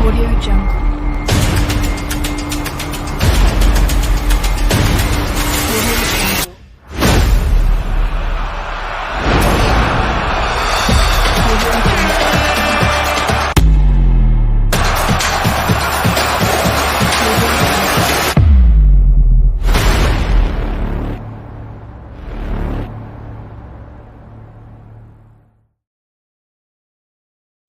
Audio Jungle. Audio Jungle. Audio Jungle.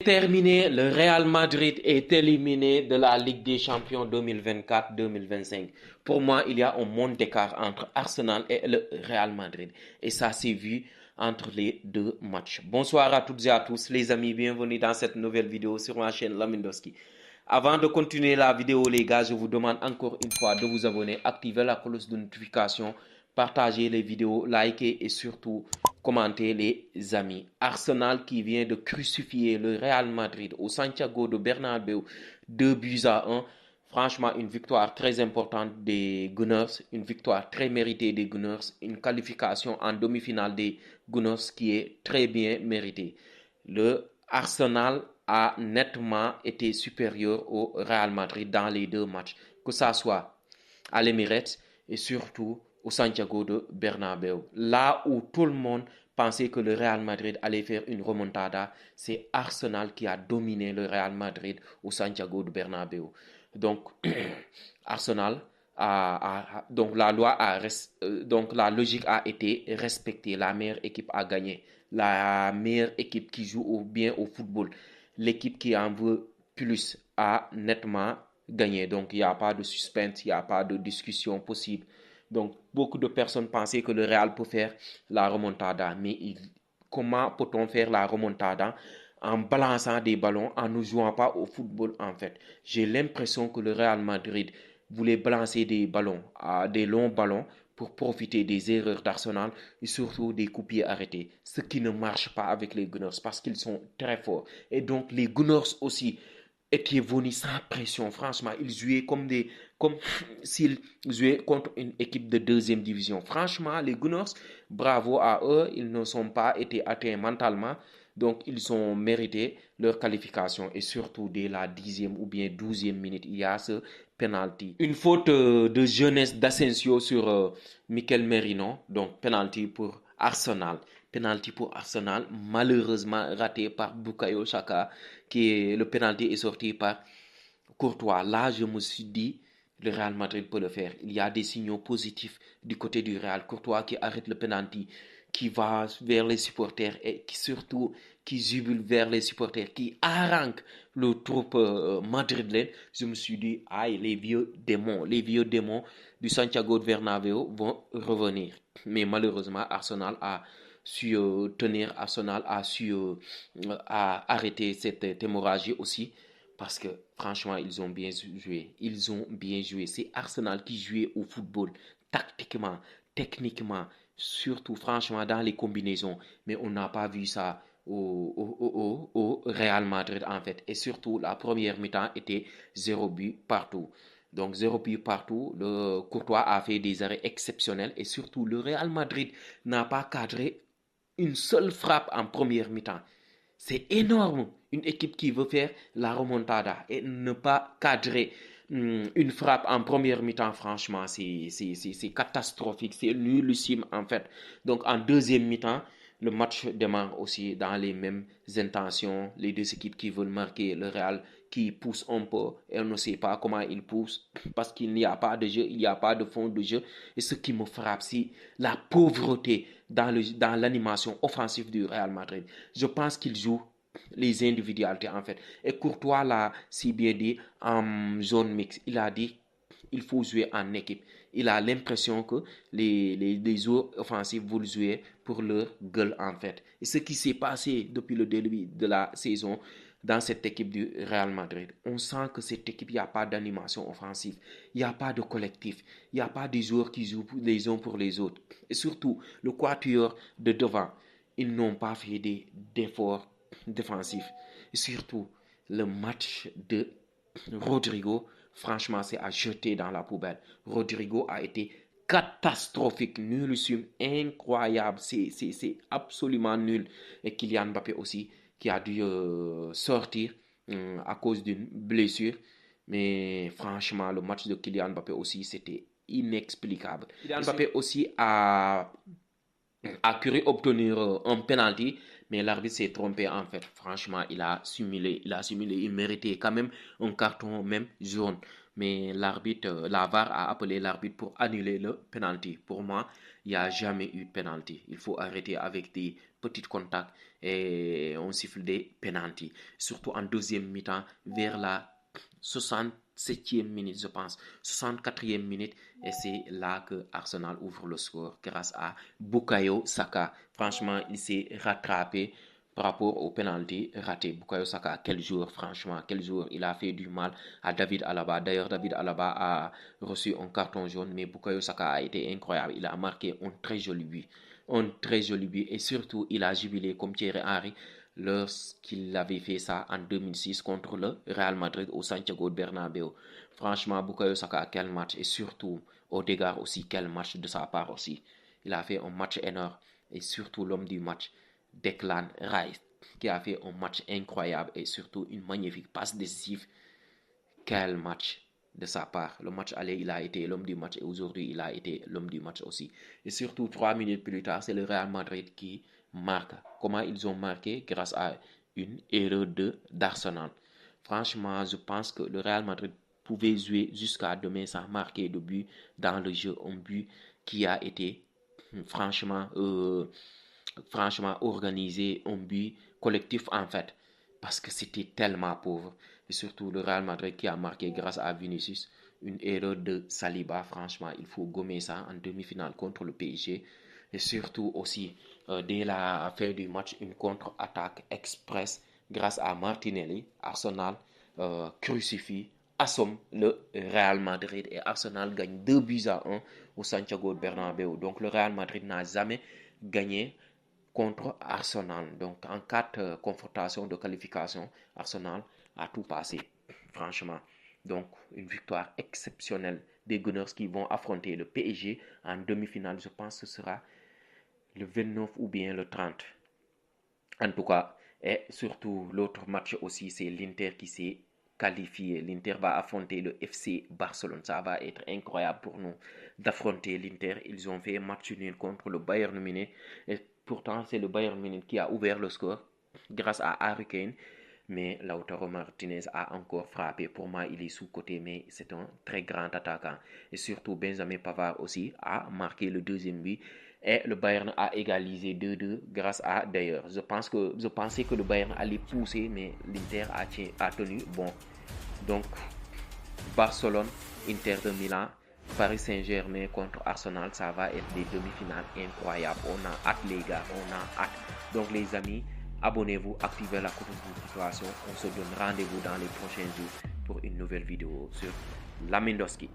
Terminé, le Real Madrid est éliminé de la Ligue des Champions 2024-2025. Pour moi, il y a un monde d'écart entre Arsenal et le Real Madrid. Et ça s'est vu entre les deux matchs. Bonsoir à toutes et à tous, les amis. Bienvenue dans cette nouvelle vidéo sur ma chaîne Lamindowski. Avant de continuer la vidéo, les gars, je vous demande encore une fois de vous abonner, activer la cloche de notification, partager les vidéos, liker et surtout commenter, les amis. Arsenal qui vient de crucifier le Real Madrid au Santiago de Bernabéu, 2-1. Franchement, une victoire très importante des Gunners, une victoire très méritée des Gunners, une qualification en demi-finale des Gunners qui est très bien méritée. Le Arsenal a nettement été supérieur au Real Madrid dans les deux matchs, que ce soit à l'Emirates et surtout au Santiago de Bernabéu. Là où tout le monde pensait que le Real Madrid allait faire une remontada, c'est Arsenal qui a dominé le Real Madrid au Santiago de Bernabéu. Donc, Arsenal donc donc la logique a été respectée. La meilleure équipe a gagné. La meilleure équipe qui joue bien au football. L'équipe qui en veut plus a nettement gagné. Donc, il n'y a pas de suspense, il n'y a pas de discussion possible. Donc, beaucoup de personnes pensaient que le Real peut faire la remontada. Mais comment peut-on faire la remontada en balançant des ballons, en ne jouant pas au football en fait? J'ai l'impression que le Real Madrid voulait balancer des ballons, des longs ballons, pour profiter des erreurs d'Arsenal et surtout des coups pieds arrêtés. Ce qui ne marche pas avec les Gunners parce qu'ils sont très forts. Et donc les Gunners aussi étaient venus sans pression. Franchement, ils jouaient comme s'ils jouaient contre une équipe de deuxième division. Franchement, les Gunners, bravo à eux, ils ne sont pas été atteints mentalement. Donc, ils ont mérité leur qualification. Et surtout, dès la 10e ou bien 12e minute, il y a ce penalty. Une faute de jeunesse d'Asensio sur Mikel Merino. Donc, penalty pour Arsenal. Penalty pour Arsenal, malheureusement raté par Bukayo Saka. Le penalty est sorti par Courtois. Là, je me suis dit, le Real Madrid peut le faire. Il y a des signaux positifs du côté du Real. Courtois qui arrête le penalty, qui va vers les supporters et surtout qui jubile vers les supporters, qui harangue le troupe madrilène. Je me suis dit, aïe, les vieux démons du Santiago de Bernabéu vont revenir. Mais malheureusement, Arsenal a su tenir, Arsenal a su arrêter cette hémorragie aussi. Parce que franchement, ils ont bien joué. Ils ont bien joué. C'est Arsenal qui jouait au football, tactiquement, techniquement, surtout franchement dans les combinaisons. Mais on n'a pas vu ça au Real Madrid en fait. Et surtout, la première mi-temps était 0 but partout. Donc 0 but partout. Le Courtois a fait des arrêts exceptionnels. Et surtout, le Real Madrid n'a pas cadré une seule frappe en première mi-temps. C'est énorme. Une équipe qui veut faire la remontada et ne pas cadrer une frappe en première mi-temps, franchement, c'est catastrophique. C'est nullissime en fait. Donc en deuxième mi-temps, le match démarre aussi dans les mêmes intentions. Les deux équipes qui veulent marquer, le Real qui pousse un peu et on ne sait pas comment il pousse parce qu'il n'y a pas de jeu, il n'y a pas de fond de jeu. Et ce qui me frappe, c'est la pauvreté dans l'animation offensive du Real Madrid. Je pense qu'il joue les individualités en fait. Et Courtois l'a si bien dit en zone mixte. Il a dit il faut jouer en équipe. Il a l'impression que les joueurs offensifs veulent jouer pour leur gueule en fait. Et ce qui s'est passé depuis le début de la saison dans cette équipe du Real Madrid, on sent que cette équipe, il n'y a pas d'animation offensive, il n'y a pas de collectif, il n'y a pas des joueurs qui jouent les uns pour les autres. Et surtout, le quatuor de devant, ils n'ont pas fait d'efforts défensifs. Et surtout, le match de Rodrigo, franchement, c'est à jeter dans la poubelle. Rodrigo a été catastrophique, nullissime, incroyable. C'est absolument nul. Et Kylian Mbappé aussi, qui a dû sortir à cause d'une blessure. Mais franchement, le match de Kylian Mbappé aussi, c'était inexplicable. Kylian Mbappé aussi a cru obtenir un penalty, mais l'arbitre s'est trompé en fait. Franchement, il a simulé, il méritait quand même un carton même jaune. Mais l'arbitre, la VAR a appelé l'arbitre pour annuler le penalty. Pour moi, il n'y a jamais eu de penalty. Il faut arrêter avec des petits contacts et on siffle des penalty. Surtout en deuxième mi-temps, vers la 67e minute, je pense, 64e minute, et c'est là que Arsenal ouvre le score grâce à Bukayo Saka. Franchement, il s'est rattrapé par rapport au penalty raté. Bukayo Saka, quel joueur, franchement, quel joueur. Il a fait du mal à David Alaba. D'ailleurs, David Alaba a reçu un carton jaune, mais Bukayo Saka a été incroyable. Il a marqué un très joli but. Un très joli but, et surtout, il a jubilé comme Thierry Henry lorsqu'il avait fait ça en 2006 contre le Real Madrid au Santiago Bernabéu. Franchement, Bukayo Saka, quel match, et surtout Odegaard aussi, quel match de sa part aussi. Il a fait un match énorme, et surtout l'homme du match, Declan Rice, qui a fait un match incroyable et surtout une magnifique passe décisive. Quel match de sa part. Le match aller, il a été l'homme du match, et aujourd'hui, il a été l'homme du match aussi. Et surtout, 3 minutes plus tard, c'est le Real Madrid qui marque. Comment ils ont marqué? Grâce à une erreur d'Arsenal. Franchement, je pense que le Real Madrid pouvait jouer jusqu'à demain sans marquer de but dans le jeu. Un but qui a été franchement organisé, un but collectif en fait, parce que c'était tellement pauvre. Et surtout le Real Madrid qui a marqué grâce à Vinicius, une erreur de Saliba. Franchement, il faut gommer ça en demi-finale contre le PSG. Et surtout aussi, dès la fin du match, une contre-attaque express grâce à Martinelli. Arsenal crucifie, assomme le Real Madrid, et Arsenal gagne 2-1 au Santiago Bernabéu. Donc le Real Madrid n'a jamais gagné contre Arsenal. Donc en 4 confrontations de qualification, Arsenal a tout passé, franchement. Donc une victoire exceptionnelle des Gunners qui vont affronter le PSG en demi-finale. Je pense que ce sera le 29 ou bien le 30. En tout cas, et surtout l'autre match aussi, c'est l'Inter qui s'est qualifié. L'Inter va affronter le FC Barcelone. Ça va être incroyable pour nous d'affronter l'Inter. Ils ont fait un match nul contre le Bayern Munich. Et pourtant, c'est le Bayern Munich qui a ouvert le score grâce à Harry Kane. Mais Lautaro Martinez a encore frappé. Pour moi, il est sous-coté, mais c'est un très grand attaquant. Et surtout, Benjamin Pavard aussi a marqué le deuxième but. Et le Bayern a égalisé 2-2 grâce à d'ailleurs. Je pensais que le Bayern allait pousser, mais l'Inter a tenu bon. Donc, Barcelone, Inter de Milan, Paris Saint-Germain contre Arsenal, ça va être des demi-finales incroyables. On a hâte les gars, on a hâte. Donc les amis, abonnez-vous, activez la cloche de notification. On se donne rendez-vous dans les prochains jours pour une nouvelle vidéo sur Lamine Doski.